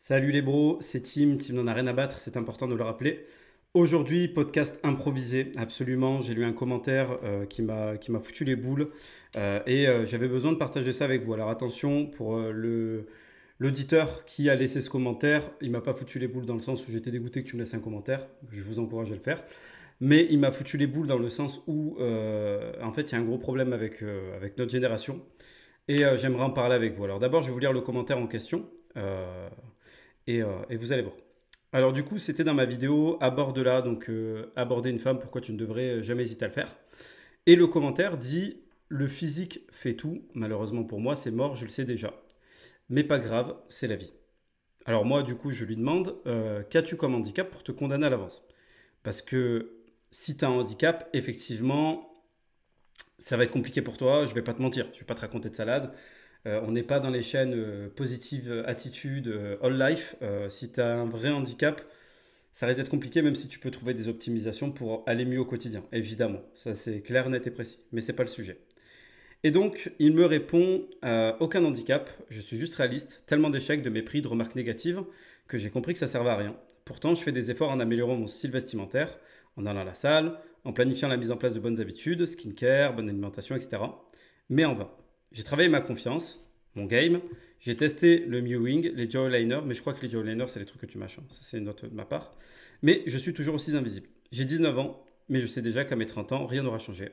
Salut les bros, c'est Tim n'en a rien à battre, c'est important de le rappeler. Aujourd'hui, podcast improvisé, absolument. J'ai lu un commentaire qui m'a foutu les boules et j'avais besoin de partager ça avec vous. Alors attention, pour l'auditeur qui a laissé ce commentaire, il m'a pas foutu les boules dans le sens où j'étais dégoûté que tu me laisses un commentaire. Je vous encourage à le faire. Mais il m'a foutu les boules dans le sens où, en fait, il y a un gros problème avec notre génération. Et j'aimerais en parler avec vous. Alors d'abord, je vais vous lire le commentaire en question. Et vous allez voir. Alors du coup, c'était dans ma vidéo Aborde-la, donc aborder une femme, pourquoi tu ne devrais jamais hésiter à le faire. Et le commentaire dit, le physique fait tout, malheureusement pour moi, c'est mort, je le sais déjà. Mais pas grave, c'est la vie. Alors moi, du coup, je lui demande, qu'as-tu comme handicap pour te condamner à l'avance? Parce que si tu as un handicap, effectivement, ça va être compliqué pour toi, je vais pas te mentir, je vais pas te raconter de salade. On n'est pas dans les chaînes positive attitude, all life. Si tu as un vrai handicap, ça risque d'être compliqué, même si tu peux trouver des optimisations pour aller mieux au quotidien, évidemment. Ça, c'est clair, net et précis. Mais ce n'est pas le sujet. Et donc, il me répond aucun handicap, je suis juste réaliste, tellement d'échecs, de mépris, de remarques négatives, que j'ai compris que ça ne servait à rien. Pourtant, je fais des efforts en améliorant mon style vestimentaire, en allant à la salle, en planifiant la mise en place de bonnes habitudes, skincare, bonne alimentation, etc. Mais en vain. J'ai travaillé ma confiance, mon game. J'ai testé le mewing, les jawliners, mais je crois que les jawliners, c'est les trucs que tu mâches. Ça, c'est une note de ma part. Mais je suis toujours aussi invisible. J'ai 19 ans, mais je sais déjà qu'à mes 30 ans, rien n'aura changé.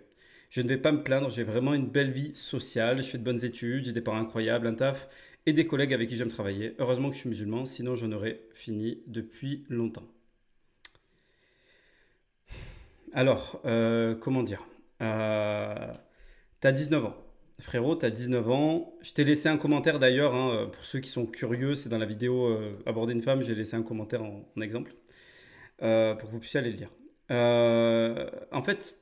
Je ne vais pas me plaindre, j'ai vraiment une belle vie sociale, je fais de bonnes études, j'ai des parents incroyables, un taf et des collègues avec qui j'aime travailler. Heureusement que je suis musulman, sinon j'en aurais fini depuis longtemps. Alors, comment dire T'as 19 ans. Frérot, t'as 19 ans. Je t'ai laissé un commentaire d'ailleurs, hein, pour ceux qui sont curieux, c'est dans la vidéo Aborder une femme, j'ai laissé un commentaire en exemple, pour que vous puissiez aller le lire. En fait,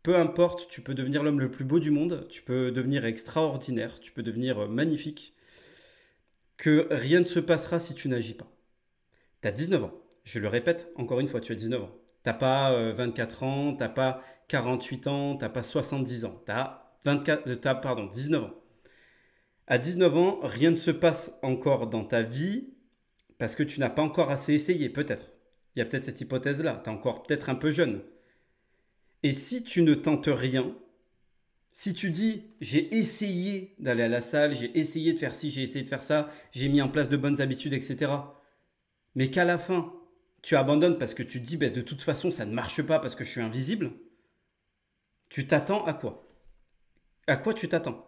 peu importe, tu peux devenir l'homme le plus beau du monde, tu peux devenir extraordinaire, tu peux devenir magnifique, que rien ne se passera si tu n'agis pas. T'as 19 ans. Je le répète encore une fois, tu as 19 ans. T'as pas 24 ans, t'as pas 48 ans, t'as pas 70 ans. T'as 19 ans. À 19 ans, rien ne se passe encore dans ta vie parce que tu n'as pas encore assez essayé, peut-être. Il y a peut-être cette hypothèse-là. Tu es encore peut-être un peu jeune. Et si tu ne tentes rien, si tu dis j'ai essayé d'aller à la salle, j'ai essayé de faire ci, j'ai essayé de faire ça, j'ai mis en place de bonnes habitudes, etc. Mais qu'à la fin, tu abandonnes parce que tu te dis ben, de toute façon ça ne marche pas parce que je suis invisible, tu t'attends à quoi? À quoi tu t'attends?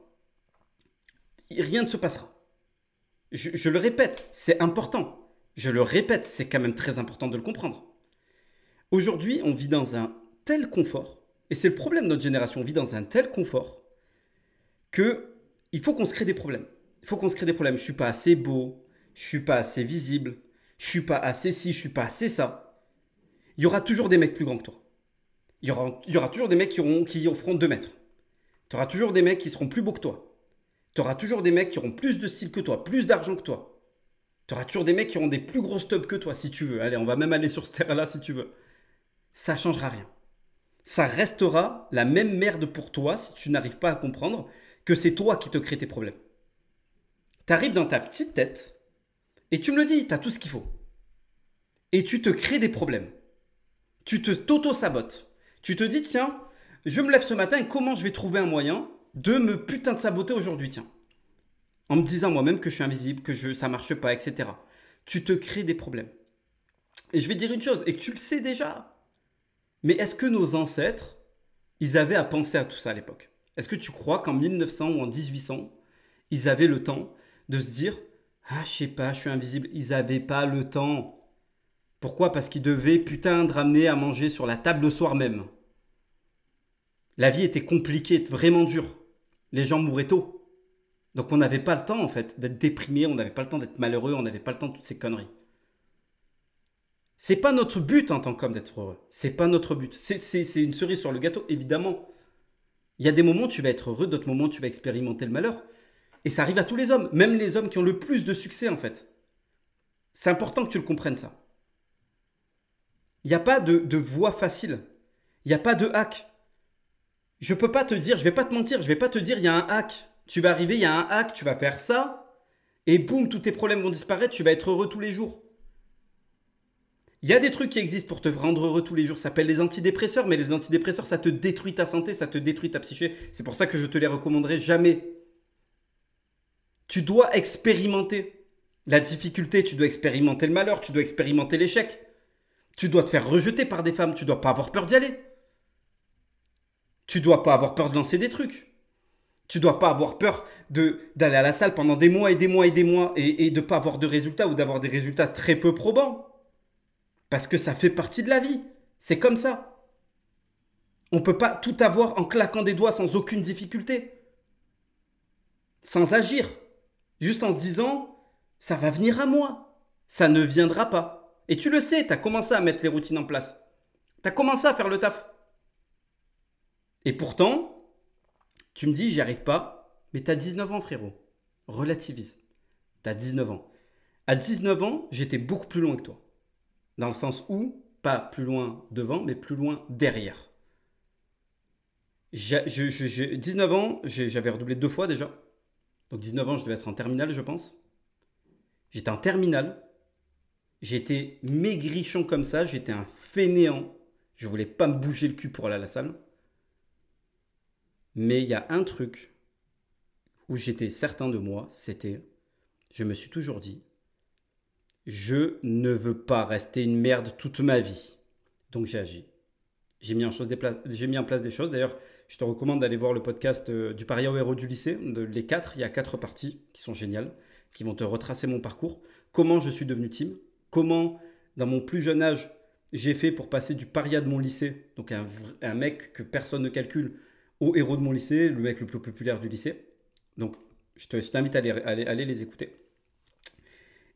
Rien ne se passera. Je le répète, c'est important. Je le répète, c'est quand même très important de le comprendre. Aujourd'hui, on vit dans un tel confort, et c'est le problème de notre génération, on vit dans un tel confort que il faut qu'on se crée des problèmes. Il faut qu'on se crée des problèmes. Je suis pas assez beau, je suis pas assez visible, je suis pas assez ci, je suis pas assez ça. Il y aura toujours des mecs plus grands que toi. Il y aura toujours des mecs qui en feront 2 mètres. Tu auras toujours des mecs qui seront plus beaux que toi. Tu auras toujours des mecs qui auront plus de style que toi, plus d'argent que toi. Tu auras toujours des mecs qui auront des plus gros stubs que toi si tu veux. Allez, on va même aller sur ce terrain-là si tu veux. Ça ne changera rien. Ça restera la même merde pour toi si tu n'arrives pas à comprendre que c'est toi qui te crée tes problèmes. Tu arrives dans ta petite tête et tu me le dis, tu as tout ce qu'il faut. Et tu te crées des problèmes. Tu t'auto-sabotes. Tu te dis, tiens, je me lève ce matin et comment je vais trouver un moyen de me putain de saboter aujourd'hui, tiens. En me disant moi-même que je suis invisible, ça marche pas, etc. Tu te crées des problèmes. Et je vais dire une chose, et que tu le sais déjà. Mais est-ce que nos ancêtres, ils avaient à penser à tout ça à l'époque? Est-ce que tu crois qu'en 1900 ou en 1800, ils avaient le temps de se dire ah, je sais pas, je suis invisible. Ils n'avaient pas le temps. Pourquoi? Parce qu'ils devaient putain de ramener à manger sur la table le soir même. La vie était compliquée, vraiment dure. Les gens mouraient tôt. Donc on n'avait pas le temps en fait d'être déprimé, on n'avait pas le temps d'être malheureux, on n'avait pas le temps de toutes ces conneries. C'est pas notre but en tant qu'homme d'être heureux. C'est pas notre but. C'est une cerise sur le gâteau, évidemment. Il y a des moments où tu vas être heureux, d'autres moments où tu vas expérimenter le malheur. Et ça arrive à tous les hommes, même les hommes qui ont le plus de succès en fait. C'est important que tu le comprennes ça. Il n'y a pas de voie facile. Il n'y a pas de hack. Je peux pas te dire, je vais pas te mentir, je vais pas te dire il y a un hack. Tu vas arriver, il y a un hack, tu vas faire ça Et boum, tous tes problèmes vont disparaître, tu vas être heureux tous les jours. Il y a des trucs qui existent pour te rendre heureux tous les jours. Ça s'appelle les antidépresseurs, mais les antidépresseurs, ça te détruit ta santé, ça te détruit ta psyché. C'est pour ça que je te les recommanderai jamais. Tu dois expérimenter la difficulté, tu dois expérimenter le malheur, tu dois expérimenter l'échec. Tu dois te faire rejeter par des femmes, tu dois pas avoir peur d'y aller. Tu dois pas avoir peur de lancer des trucs. Tu dois pas avoir peur d'aller à la salle pendant des mois et des mois et des mois et de pas avoir de résultats ou d'avoir des résultats très peu probants. Parce que ça fait partie de la vie. C'est comme ça. On ne peut pas tout avoir en claquant des doigts sans aucune difficulté. Sans agir. Juste en se disant, ça va venir à moi. Ça ne viendra pas. Et tu le sais, tu as commencé à mettre les routines en place. Tu as commencé à faire le taf. Et pourtant, tu me dis, j'y arrive pas. Mais tu as 19 ans, frérot. Relativise. Tu as 19 ans. À 19 ans, j'étais beaucoup plus loin que toi. Dans le sens où, pas plus loin devant, mais plus loin derrière. 19 ans, j'avais redoublé 2 fois déjà. Donc 19 ans, je devais être en terminale, je pense. J'étais en terminale. J'étais maigrichon comme ça. J'étais un fainéant. Je voulais pas me bouger le cul pour aller à la salle. Mais il y a un truc où j'étais certain de moi, c'était, je me suis toujours dit, je ne veux pas rester une merde toute ma vie. Donc j'ai agi. J'ai mis en place des choses. D'ailleurs, je te recommande d'aller voir le podcast du Paria au héros du lycée. Les 4, il y a 4 parties qui sont géniales, qui vont te retracer mon parcours. Comment je suis devenu team. Comment, dans mon plus jeune âge, j'ai fait pour passer du paria de mon lycée, donc un mec que personne ne calcule, au héros de mon lycée, le mec le plus populaire du lycée. Donc, je t'invite à aller les écouter.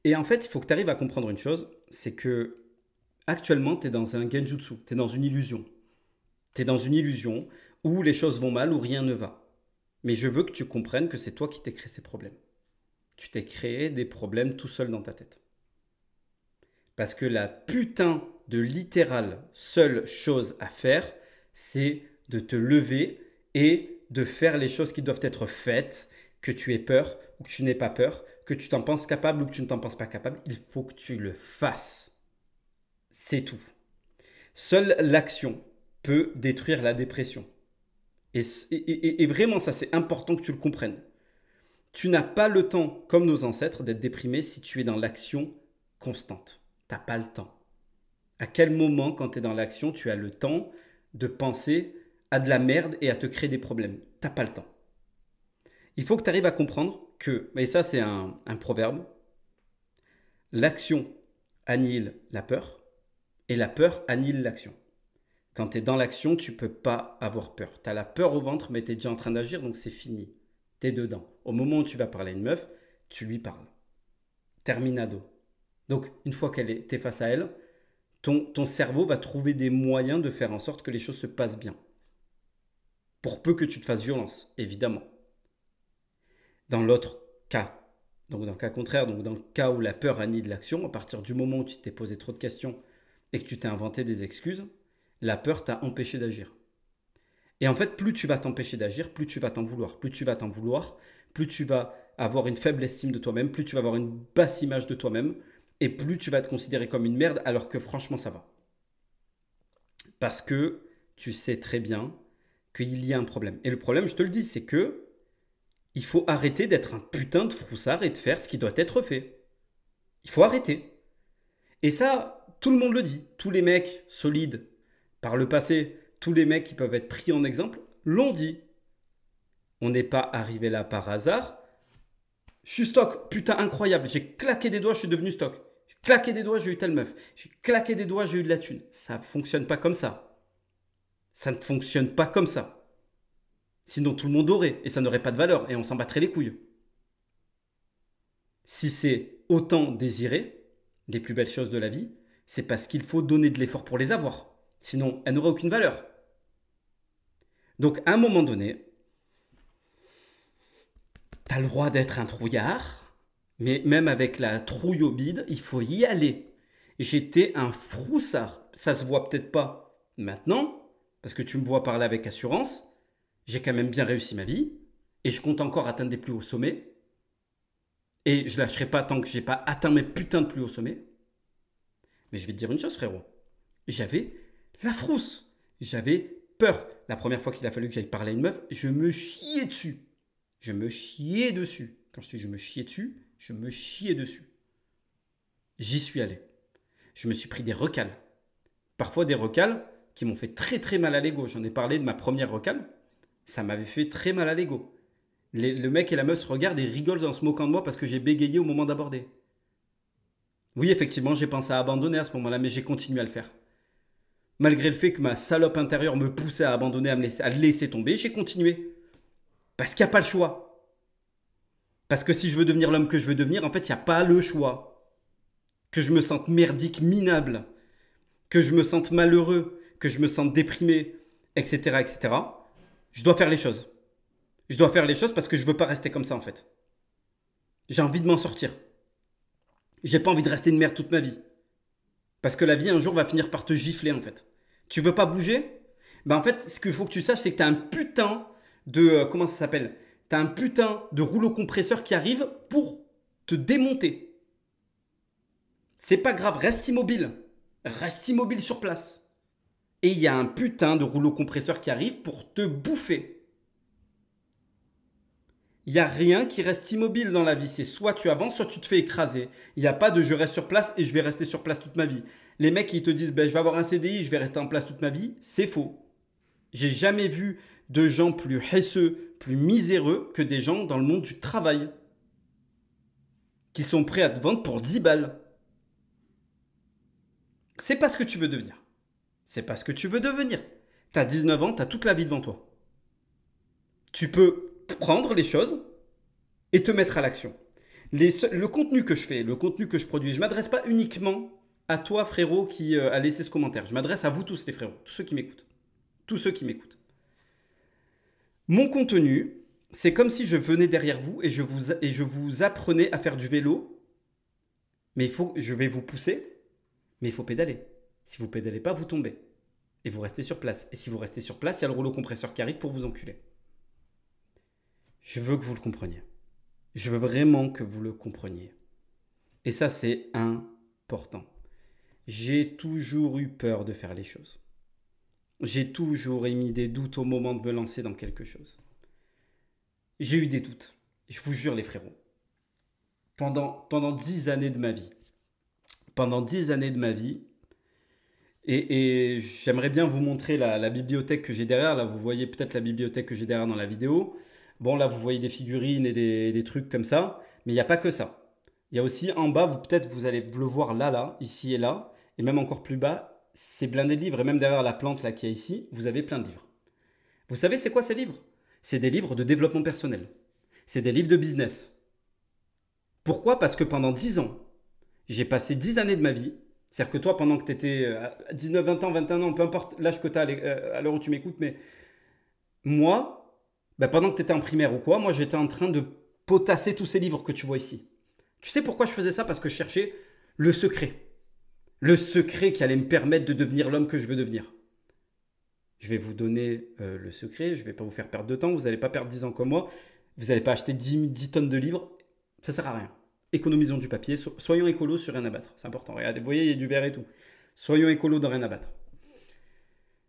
Et en fait, il faut que tu arrives à comprendre une chose, c'est que actuellement, tu es dans un genjutsu, tu es dans une illusion. Tu es dans une illusion où les choses vont mal, où rien ne va. Mais je veux que tu comprennes que c'est toi qui t'es créé ces problèmes. Tu t'es créé des problèmes tout seul dans ta tête. Parce que la putain de littérale seule chose à faire, c'est de te lever et de faire les choses qui doivent être faites, que tu aies peur ou que tu n'aies pas peur, que tu t'en penses capable ou que tu ne t'en penses pas capable, il faut que tu le fasses. C'est tout. Seule l'action peut détruire la dépression. Et vraiment, ça, c'est important que tu le comprennes. Tu n'as pas le temps, comme nos ancêtres, d'être déprimé si tu es dans l'action constante. Tu n'as pas le temps. À quel moment, quand tu es dans l'action, tu as le temps de penser à de la merde et à te créer des problèmes? Tu n'as pas le temps. Il faut que tu arrives à comprendre que, et ça c'est un proverbe, l'action annihile la peur et la peur annihile l'action. Quand tu es dans l'action, tu ne peux pas avoir peur. Tu as la peur au ventre, mais tu es déjà en train d'agir, donc c'est fini. Tu es dedans. Au moment où tu vas parler à une meuf, tu lui parles. Terminado. Donc, une fois tu es face à elle, ton cerveau va trouver des moyens de faire en sorte que les choses se passent bien. Pour peu que tu te fasses violence, évidemment. Dans l'autre cas, donc dans le cas contraire, donc dans le cas où la peur annihile l'action, à partir du moment où tu t'es posé trop de questions et que tu t'es inventé des excuses, la peur t'a empêché d'agir. Et en fait, plus tu vas t'empêcher d'agir, plus tu vas t'en vouloir. Plus tu vas t'en vouloir, plus tu vas avoir une faible estime de toi-même, plus tu vas avoir une basse image de toi-même, et plus tu vas te considérer comme une merde alors que franchement ça va. Parce que tu sais très bien qu'il y a un problème. Et le problème, je te le dis, c'est que il faut arrêter d'être un putain de froussard et de faire ce qui doit être fait. Il faut arrêter. Et ça, tout le monde le dit. Tous les mecs solides, par le passé, tous les mecs qui peuvent être pris en exemple, l'ont dit. On n'est pas arrivé là par hasard. Je suis stock, putain incroyable. J'ai claqué des doigts, je suis devenu stock. J'ai claqué des doigts, j'ai eu telle meuf. J'ai claqué des doigts, j'ai eu de la thune. Ça ne fonctionne pas comme ça. Ça ne fonctionne pas comme ça. Sinon tout le monde aurait et ça n'aurait pas de valeur et on s'en battrait les couilles. Si c'est autant désiré, les plus belles choses de la vie, c'est parce qu'il faut donner de l'effort pour les avoir. Sinon, elles n'auraient aucune valeur. Donc à un moment donné, tu as le droit d'être un trouillard, mais même avec la trouille au bide, il faut y aller. J'étais un froussard. Ça se voit peut-être pas maintenant, parce que tu me vois parler avec assurance. J'ai quand même bien réussi ma vie, et je compte encore atteindre des plus hauts sommets. Et je lâcherai pas tant que j'ai pas atteint mes putains de plus hauts sommets. Mais je vais te dire une chose, frérot. J'avais la frousse. J'avais peur. La première fois qu'il a fallu que j'aille parler à une meuf, je me chiais dessus. Je me chiais dessus. Quand je dis je me chiais dessus, je me chiais dessus. J'y suis allé. Je me suis pris des recals. Parfois des recals qui m'ont fait très très mal à l'ego. J'en ai parlé de ma première recale. Ça m'avait fait très mal à l'ego. Le mec et la meuf se regardent et rigolent en se moquant de moi parce que j'ai bégayé au moment d'aborder. Oui, effectivement, j'ai pensé à abandonner à ce moment-là, mais j'ai continué à le faire. Malgré le fait que ma salope intérieure me poussait à abandonner, à le laisser tomber, j'ai continué. Parce qu'il n'y a pas le choix. Parce que si je veux devenir l'homme que je veux devenir, en fait, il n'y a pas le choix. Que je me sente merdique, minable, que je me sente malheureux, que je me sente déprimé, etc., etc., je dois faire les choses. Je dois faire les choses parce que je ne veux pas rester comme ça, en fait. J'ai envie de m'en sortir. J'ai pas envie de rester une merde toute ma vie. Parce que la vie, un jour, va finir par te gifler, en fait. Tu veux pas bouger? Ben, en fait, ce qu'il faut que tu saches, c'est que tu as un putain de... comment ça s'appelle? Tu as un putain de rouleau compresseur qui arrive pour te démonter. C'est pas grave, reste immobile. Reste immobile sur place. Et il y a un putain de rouleau compresseur qui arrive pour te bouffer. Il n'y a rien qui reste immobile dans la vie. C'est soit tu avances, soit tu te fais écraser. Il n'y a pas de je reste sur place et je vais rester sur place toute ma vie. Les mecs qui te disent ben, je vais avoir un CDI, je vais rester en place toute ma vie, c'est faux. J'ai jamais vu de gens plus haisseux, plus miséreux que des gens dans le monde du travail. Qui sont prêts à te vendre pour 10 balles. C'est pas ce que tu veux devenir. C'est pas ce que tu veux devenir. T'as 19 ans, t'as toute la vie devant toi. Tu peux prendre les choses et te mettre à l'action. Le contenu que je fais, le contenu que je produis, je ne m'adresse pas uniquement à toi, frérot, qui a laissé ce commentaire. Je m'adresse à vous tous, les frérots, tous ceux qui m'écoutent. Tous ceux qui m'écoutent. Mon contenu, c'est comme si je venais derrière vous et je vous apprenais à faire du vélo. Mais je vais vous pousser, mais il faut pédaler. Si vous pédalez pas, vous tombez. Et vous restez sur place. Et si vous restez sur place, il y a le rouleau compresseur qui arrive pour vous enculer. Je veux que vous le compreniez. Je veux vraiment que vous le compreniez. Et ça, c'est important. J'ai toujours eu peur de faire les choses. J'ai toujours émis des doutes au moment de me lancer dans quelque chose. J'ai eu des doutes. Je vous jure, les frérots. Pendant 10 années de ma vie. Pendant 10 années de ma vie. Et j'aimerais bien vous montrer la bibliothèque que j'ai derrière. Là, vous voyez peut-être la bibliothèque que j'ai derrière dans la vidéo. Bon, là, vous voyez des figurines et des trucs comme ça. Mais il n'y a pas que ça. Il y a aussi en bas, peut-être vous allez le voir là, ici et là. Et même encore plus bas, c'est blindé de livres. Et même derrière la plante là qu'il y a ici, vous avez plein de livres. Vous savez, c'est quoi ces livres? C'est des livres de développement personnel. C'est des livres de business. Pourquoi? Parce que pendant 10 ans, j'ai passé 10 années de ma vie. C'est-à-dire que toi, pendant que tu étais à 19, 20 ans, 21 ans, peu importe l'âge que tu as à l'heure où tu m'écoutes, mais moi, pendant que tu étais en primaire ou quoi, moi j'étais en train de potasser tous ces livres que tu vois ici. Tu sais pourquoi je faisais ça? Parce que je cherchais le secret. Le secret qui allait me permettre de devenir l'homme que je veux devenir. Je vais vous donner le secret, je ne vais pas vous faire perdre de temps, vous n'allez pas perdre 10 ans comme moi, vous n'allez pas acheter 10 tonnes de livres, ça ne sert à rien. Économisons du papier, soyons écolos sur rien à battre, c'est important. Regardez, vous voyez, il y a du verre et tout. Soyons écolos dans rien à battre.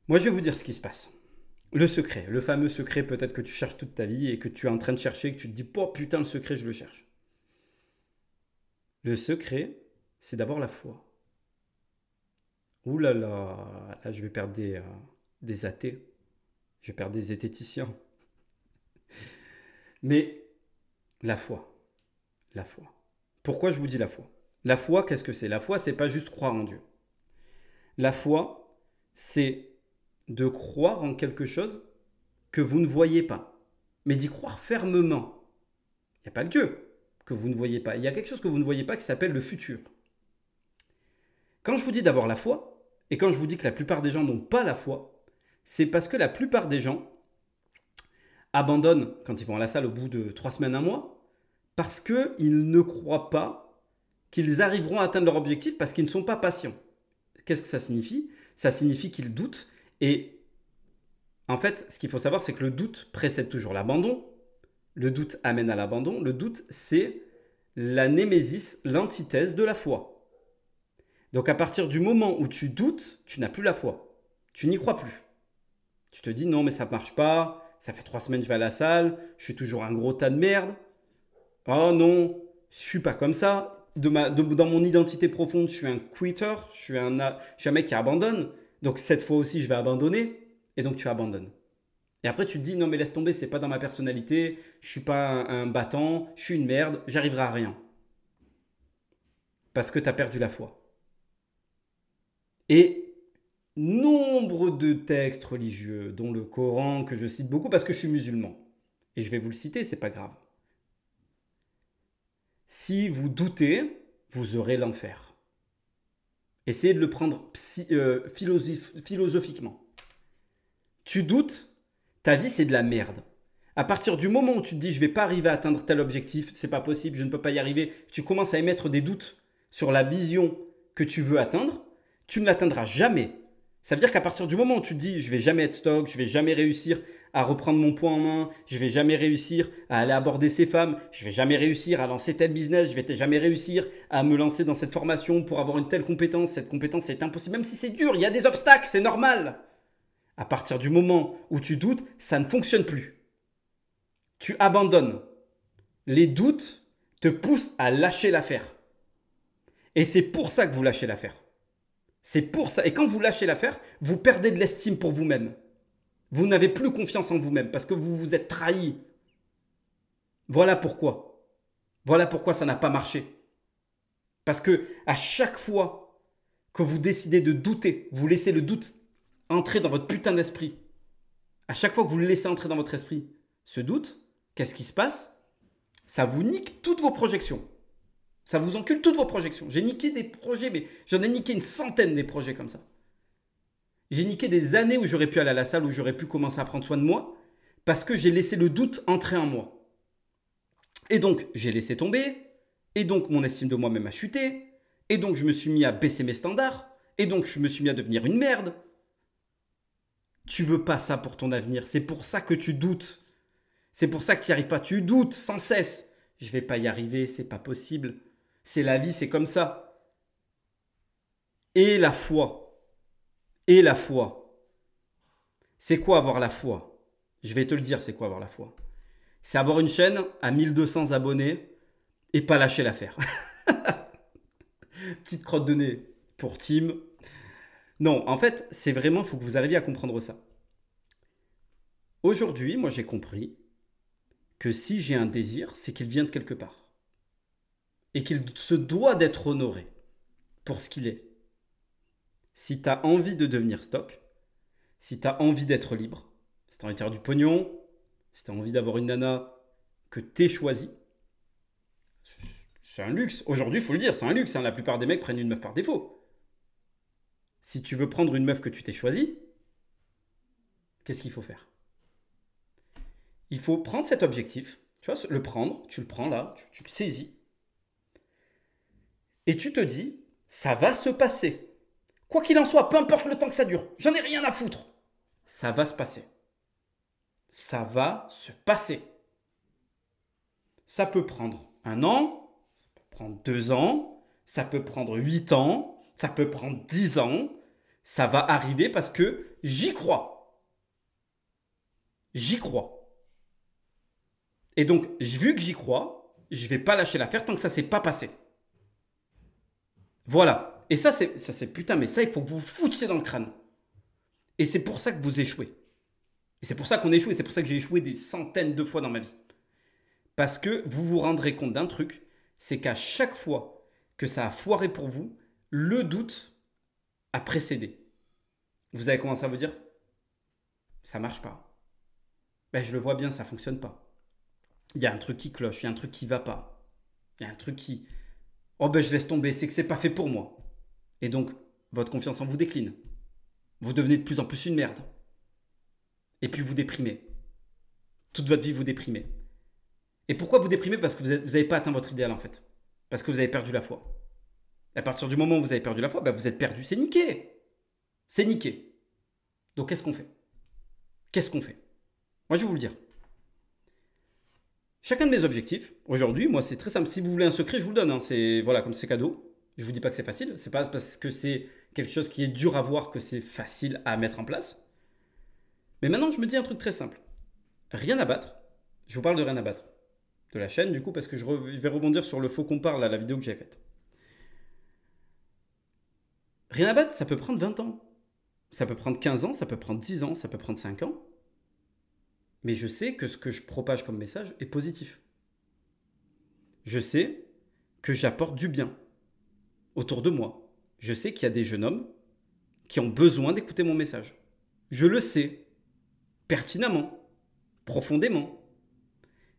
Moi, je vais vous dire ce qui se passe. Le secret, le fameux secret peut-être que tu cherches toute ta vie et que tu es en train de chercher et que tu te dis « Oh putain, le secret, je le cherche ». Le secret, c'est d'abord la foi. Ouh là là, là je vais perdre des athées, je vais perdre des zététiciens. Mais la foi, la foi. Pourquoi je vous dis la foi? La foi, qu'est-ce que c'est? La foi, c'est pas juste croire en Dieu. La foi, c'est de croire en quelque chose que vous ne voyez pas, mais d'y croire fermement. Il n'y a pas que Dieu que vous ne voyez pas. Il y a quelque chose que vous ne voyez pas qui s'appelle le futur. Quand je vous dis d'avoir la foi, et quand je vous dis que la plupart des gens n'ont pas la foi, c'est parce que la plupart des gens abandonnent quand ils vont à la salle au bout de 3 semaines, un mois, parce qu'ils ne croient pas qu'ils arriveront à atteindre leur objectif parce qu'ils ne sont pas patients. Qu'est-ce que ça signifie? Ça signifie qu'ils doutent. Et en fait, ce qu'il faut savoir, c'est que le doute précède toujours l'abandon. Le doute amène à l'abandon. Le doute, c'est la némésis, l'antithèse de la foi. Donc à partir du moment où tu doutes, tu n'as plus la foi. Tu n'y crois plus. Tu te dis non mais ça ne marche pas, ça fait 3 semaines que je vais à la salle, je suis toujours un gros tas de merde. Oh non, je suis pas comme ça. Dans mon identité profonde, je suis un quitter, je suis un mec qui abandonne. Donc cette fois aussi, je vais abandonner. Et donc tu abandonnes. Et après, tu te dis, non mais laisse tomber, c'est pas dans ma personnalité, je suis pas un battant, je suis une merde, j'arriverai à rien. Parce que tu as perdu la foi. Et nombre de textes religieux, dont le Coran, que je cite beaucoup parce que je suis musulman. Et je vais vous le citer, c'est pas grave. Si vous doutez, vous aurez l'enfer. Essayez de le prendre philosophiquement. Tu doutes, ta vie c'est de la merde. À partir du moment où tu te dis je vais pas arriver à atteindre tel objectif, c'est pas possible, je ne peux pas y arriver, tu commences à émettre des doutes sur la vision que tu veux atteindre, tu ne l'atteindras jamais. Ça veut dire qu'à partir du moment où tu te dis je vais jamais être stock, je vais jamais réussir à reprendre mon poids en main, je vais jamais réussir à aller aborder ces femmes, je vais jamais réussir à lancer tel business, je vais jamais réussir à me lancer dans cette formation pour avoir une telle compétence, cette compétence est impossible, même si c'est dur, il y a des obstacles, c'est normal. À partir du moment où tu doutes, ça ne fonctionne plus. Tu abandonnes. Les doutes te poussent à lâcher l'affaire. Et c'est pour ça que vous lâchez l'affaire. C'est pour ça. Et quand vous lâchez l'affaire, vous perdez de l'estime pour vous-même. Vous n'avez plus confiance en vous-même parce que vous vous êtes trahi. Voilà pourquoi. Voilà pourquoi ça n'a pas marché. Parce que à chaque fois que vous décidez de douter, vous laissez le doute entrer dans votre putain d'esprit. À chaque fois que vous le laissez entrer dans votre esprit, ce doute, qu'est-ce qui se passe? Ça vous nique toutes vos projections. Ça vous encule toutes vos projections. J'ai niqué des projets, mais j'en ai niqué une centaine des projets comme ça. J'ai niqué des années où j'aurais pu aller à la salle, où j'aurais pu commencer à prendre soin de moi, parce que j'ai laissé le doute entrer en moi. Et donc, j'ai laissé tomber, et donc mon estime de moi-même a chuté, et donc je me suis mis à baisser mes standards, et donc je me suis mis à devenir une merde. Tu veux pas ça pour ton avenir, c'est pour ça que tu doutes. C'est pour ça que tu n'y arrives pas, tu doutes sans cesse. Je vais pas y arriver, c'est pas possible. C'est la vie, c'est comme ça. Et la foi. Et la foi. C'est quoi avoir la foi? Je vais te le dire, c'est quoi avoir la foi. C'est avoir une chaîne à 1200 abonnés et pas lâcher l'affaire. Petite crotte de nez pour Tim. Non, en fait, c'est vraiment, il faut que vous arriviez à comprendre ça. Aujourd'hui, moi j'ai compris que si j'ai un désir, c'est qu'il vient de quelque part. Et qu'il se doit d'être honoré pour ce qu'il est. Si tu as envie de devenir stock, si tu as envie d'être libre, si tu as envie de faire du pognon, si tu as envie d'avoir une nana que tu es choisie, c'est un luxe. Aujourd'hui, il faut le dire, c'est un luxe. La plupart des mecs prennent une meuf par défaut. Si tu veux prendre une meuf que tu t'es choisie, qu'est-ce qu'il faut faire? Il faut prendre cet objectif, tu vois, le prendre, tu le prends là, tu le saisis, et tu te dis, ça va se passer. Quoi qu'il en soit, peu importe le temps que ça dure, j'en ai rien à foutre. Ça va se passer. Ça va se passer. Ça peut prendre 1 an, ça peut prendre 2 ans, ça peut prendre 8 ans, ça peut prendre 10 ans. Ça va arriver parce que j'y crois. J'y crois. Et donc, vu que j'y crois, je ne vais pas lâcher l'affaire tant que ça ne s'est pas passé. Voilà. Et ça, c'est putain, mais ça, il faut que vous vous foutiez dans le crâne. Et c'est pour ça que vous échouez. Et c'est pour ça qu'on échoue, et c'est pour ça que j'ai échoué des centaines de fois dans ma vie. Parce que vous vous rendrez compte d'un truc, c'est qu'à chaque fois que ça a foiré pour vous, le doute a précédé. Vous avez commencé à vous dire, ça marche pas. Ben, je le vois bien, ça fonctionne pas. Il y a un truc qui cloche, il y a un truc qui va pas. Il y a un truc qui... Oh ben je laisse tomber, c'est que c'est pas fait pour moi. Et donc, votre confiance en vous décline. Vous devenez de plus en plus une merde. Et puis vous déprimez. Toute votre vie, vous déprimez. Et pourquoi vous déprimez? Parce que vous n'avez pas atteint votre idéal en fait. Parce que vous avez perdu la foi. Et à partir du moment où vous avez perdu la foi, ben vous êtes perdu. C'est niqué. C'est niqué. Donc qu'est-ce qu'on fait? Qu'est-ce qu'on fait? Moi je vais vous le dire. Chacun de mes objectifs, aujourd'hui, moi c'est très simple. Si vous voulez un secret, je vous le donne. Hein. C'est voilà, comme c'est cadeau. Je vous dis pas que c'est facile. C'est pas parce que c'est quelque chose qui est dur à voir que c'est facile à mettre en place. Mais maintenant, je me dis un truc très simple. Rien à battre. Je vous parle de rien à battre. De la chaîne, du coup, parce que je vais rebondir sur le faux qu'on parle à la vidéo que j'ai faite. Rien à battre, ça peut prendre 20 ans. Ça peut prendre 15 ans, ça peut prendre 10 ans, ça peut prendre 5 ans. Mais je sais que ce que je propage comme message est positif. Je sais que j'apporte du bien autour de moi. Je sais qu'il y a des jeunes hommes qui ont besoin d'écouter mon message. Je le sais, pertinemment, profondément.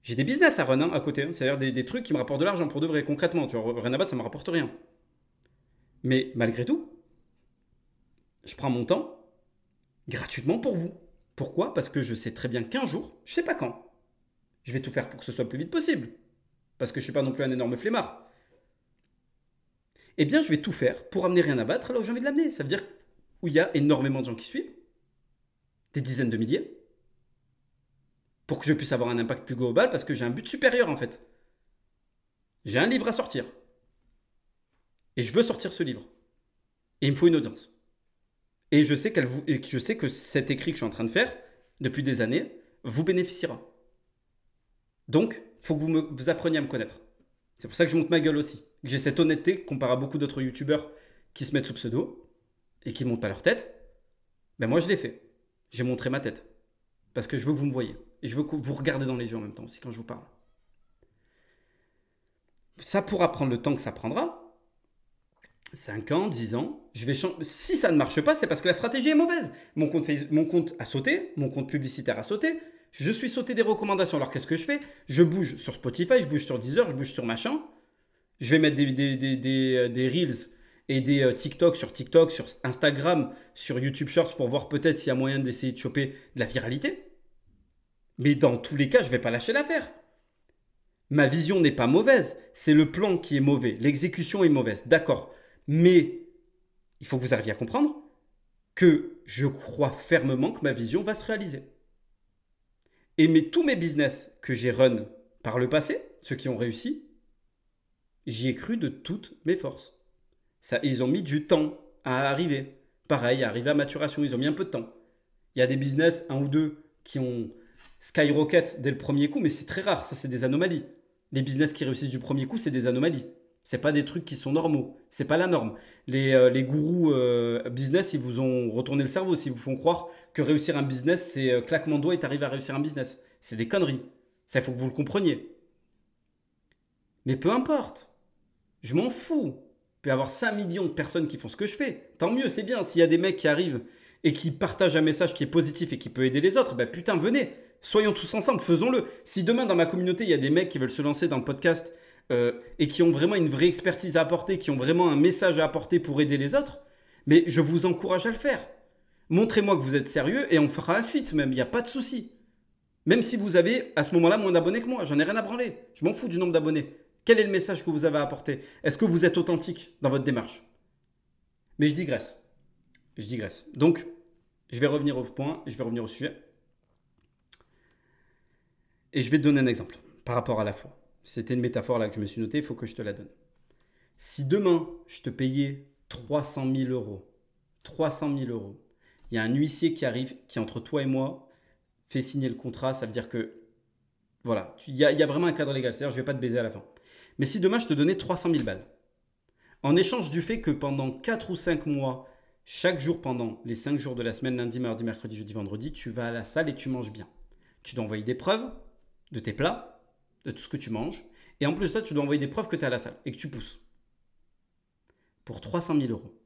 J'ai des business à run à côté, hein. C'est-à-dire des trucs qui me rapportent de l'argent pour de vrai, concrètement. Tu vois, rien à battre, ça ne me rapporte rien. Mais malgré tout, je prends mon temps gratuitement pour vous. Pourquoi? Parce que je sais très bien qu'un jour, je ne sais pas quand, je vais tout faire pour que ce soit le plus vite possible. Parce que je ne suis pas non plus un énorme flemmard. Eh bien, je vais tout faire pour amener rien à battre là où j'ai envie de l'amener. Ça veut dire où il y a énormément de gens qui suivent, des dizaines de milliers, pour que je puisse avoir un impact plus global parce que j'ai un but supérieur en fait. J'ai un livre à sortir. Et je veux sortir ce livre. Et il me faut une audience. Et je sais, que cet écrit que je suis en train de faire, depuis des années, vous bénéficiera. Donc, il faut que vous appreniez à me connaître. C'est pour ça que je monte ma gueule aussi. J'ai cette honnêteté comparé à beaucoup d'autres youtubeurs qui se mettent sous pseudo et qui ne montent pas leur tête. Ben moi, je l'ai fait. J'ai montré ma tête. Parce que je veux que vous me voyez. Et je veux que vous regardez dans les yeux en même temps aussi quand je vous parle. Ça pourra prendre le temps que ça prendra. 5 ans, 10 ans, je vais changer. Si ça ne marche pas, c'est parce que la stratégie est mauvaise. Mon compte a sauté, mon compte publicitaire a sauté, je suis sauté des recommandations. Alors qu'est-ce que je fais? Je bouge sur Spotify, je bouge sur Deezer, je bouge sur machin. Je vais mettre des Reels et des TikTok, sur Instagram, sur YouTube Shorts pour voir peut-être s'il y a moyen d'essayer de choper de la viralité. Mais dans tous les cas, je ne vais pas lâcher l'affaire. Ma vision n'est pas mauvaise, c'est le plan qui est mauvais, l'exécution est mauvaise, d'accord. Mais il faut que vous arriviez à comprendre que je crois fermement que ma vision va se réaliser. Et tous mes business que j'ai run par le passé, ceux qui ont réussi, j'y ai cru de toutes mes forces. Ça, ils ont mis du temps à arriver. Pareil, à arriver à maturation, ils ont mis un peu de temps. Il y a des business, un ou deux, qui ont skyrocket dès le premier coup, mais c'est très rare, ça c'est des anomalies. Les business qui réussissent du premier coup, c'est des anomalies. C'est pas des trucs qui sont normaux. C'est pas la norme. Les gourous business, ils vous ont retourné le cerveau. S'ils vous font croire que réussir un business, c'est claquement de doigts et t'arrives à réussir un business. C'est des conneries. Ça, il faut que vous le compreniez. Mais peu importe. Je m'en fous. Il peut y avoir 5 millions de personnes qui font ce que je fais. Tant mieux, c'est bien. S'il y a des mecs qui arrivent et qui partagent un message qui est positif et qui peut aider les autres, ben putain, venez. Soyons tous ensemble, faisons-le. Si demain, dans ma communauté, il y a des mecs qui veulent se lancer dans le podcast et qui ont vraiment une vraie expertise à apporter, qui ont vraiment un message à apporter pour aider les autres, mais je vous encourage à le faire. Montrez-moi que vous êtes sérieux et on fera un feat même, il n'y a pas de souci. Même si vous avez à ce moment-là moins d'abonnés que moi, j'en ai rien à branler. Je m'en fous du nombre d'abonnés. Quel est le message que vous avez à apporter? Est-ce que vous êtes authentique dans votre démarche? Mais je digresse. Je digresse. Donc, je vais revenir au point, je vais revenir au sujet. Et je vais te donner un exemple par rapport à la foi. C'était une métaphore là que je me suis notée, il faut que je te la donne. Si demain, je te payais 300 000 euros, 300 000 euros, il y a un huissier qui arrive, qui entre toi et moi fait signer le contrat, ça veut dire que, voilà, il y a vraiment un cadre légal, c'est-à-dire je ne vais pas te baiser à la fin. Mais si demain, je te donnais 300 000 balles, en échange du fait que pendant 4 ou 5 mois, chaque jour pendant les 5 jours de la semaine, lundi, mardi, mercredi, jeudi, vendredi, tu vas à la salle et tu manges bien. Tu dois envoyer des preuves de tes plats, de tout ce que tu manges. Et en plus de ça, tu dois envoyer des preuves que tu es à la salle et que tu pousses. Pour 300 000 euros.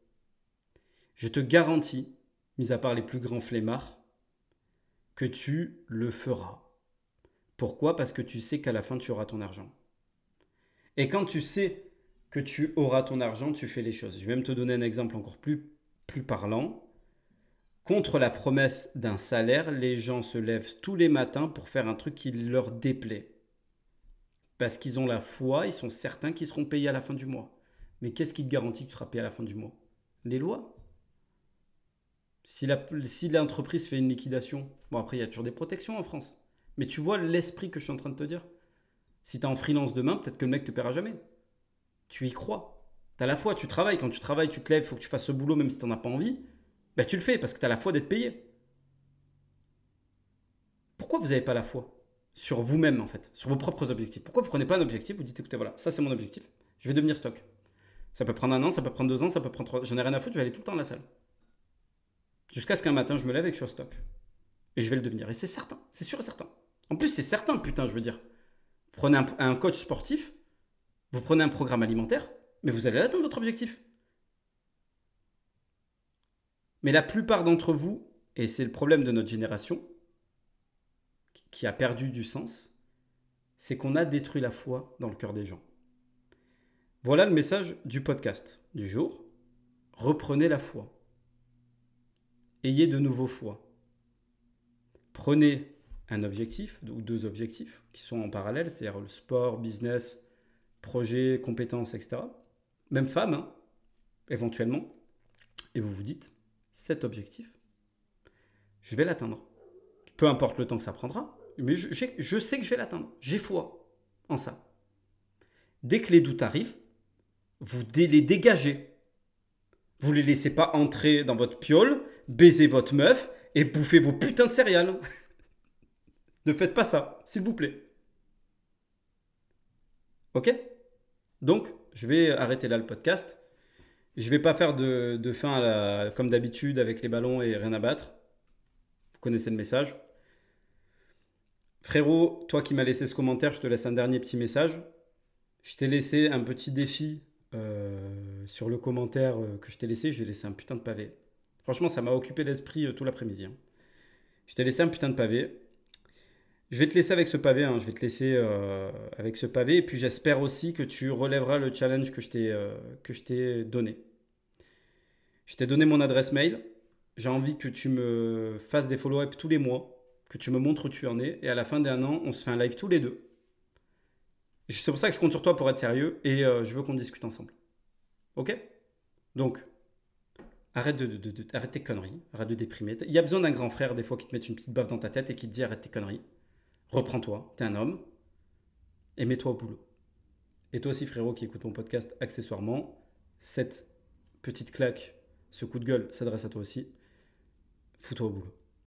Je te garantis, mis à part les plus grands flemmards, que tu le feras. Pourquoi? Parce que tu sais qu'à la fin, tu auras ton argent. Et quand tu sais que tu auras ton argent, tu fais les choses. Je vais même te donner un exemple encore plus parlant. Contre la promesse d'un salaire, les gens se lèvent tous les matins pour faire un truc qui leur déplaît. Parce qu'ils ont la foi, ils sont certains qu'ils seront payés à la fin du mois. Mais qu'est-ce qui te garantit que tu seras payé à la fin du mois? Les lois. Si l'entreprise fait une liquidation, bon après il y a toujours des protections en France. Mais tu vois l'esprit que je suis en train de te dire? Si tu es en freelance demain, peut-être que le mec te paiera jamais. Tu y crois. Tu as la foi, tu travailles. Quand tu travailles, tu te lèves, il faut que tu fasses ce boulot même si tu n'en as pas envie. Ben, tu le fais parce que tu as la foi d'être payé. Pourquoi vous n'avez pas la foi sur vous-même en fait, sur vos propres objectifs? Pourquoi vous ne prenez pas un objectif, vous dites écoutez voilà, ça c'est mon objectif, je vais devenir stock. Ça peut prendre un an, ça peut prendre 2 ans, ça peut prendre 3 ans. J'en ai rien à foutre, je vais aller tout le temps à la salle. Jusqu'à ce qu'un matin je me lève et que je suis au stock. Et je vais le devenir. Et c'est certain, c'est sûr et certain. En plus c'est certain, putain, je veux dire. Vous prenez un coach sportif, vous prenez un programme alimentaire, mais vous allez atteindre votre objectif. Mais la plupart d'entre vous, et c'est le problème de notre génération, qui a perdu du sens, c'est qu'on a détruit la foi dans le cœur des gens. Voilà le message du podcast du jour. Reprenez la foi. Ayez de nouveau foi. Prenez un objectif ou 2 objectifs qui sont en parallèle, c'est-à-dire le sport, business, projet, compétences, etc. Même femme, hein, éventuellement. Et vous vous dites, cet objectif, je vais l'atteindre. Peu importe le temps que ça prendra, mais je sais que je vais l'atteindre. J'ai foi en ça. Dès que les doutes arrivent, vous les dégagez. Vous ne les laissez pas entrer dans votre piole, baiser votre meuf et bouffer vos putains de céréales. Ne faites pas ça, s'il vous plaît. Ok? Donc, je vais arrêter là le podcast. Je ne vais pas faire de fin comme d'habitude avec les ballons et rien à battre. Vous connaissez le message. Frérot, toi qui m'as laissé ce commentaire, je te laisse un dernier petit message. Je t'ai laissé un petit défi sur le commentaire que je t'ai laissé. J'ai laissé un putain de pavé. Franchement, ça m'a occupé l'esprit tout l'après-midi. Hein. Je t'ai laissé un putain de pavé. Je vais te laisser avec ce pavé. Hein. Je vais te laisser avec ce pavé. Et puis j'espère aussi que tu relèveras le challenge que je t'ai donné. Je t'ai donné mon adresse mail. J'ai envie que tu me fasses des follow-up tous les mois. Que tu me montres où tu en es. Et à la fin d'un an, on se fait un live tous les deux. C'est pour ça que je compte sur toi pour être sérieux. Et je veux qu'on discute ensemble. Ok? Donc, arrête, arrête tes conneries. Arrête de déprimer. Il y a besoin d'un grand frère des fois qui te mette une petite baffe dans ta tête et qui te dit arrête tes conneries. Reprends-toi. T'es un homme. Et mets-toi au boulot. Et toi aussi, frérot, qui écoute mon podcast accessoirement, cette petite claque, ce coup de gueule s'adresse à toi aussi. Fous-toi au boulot.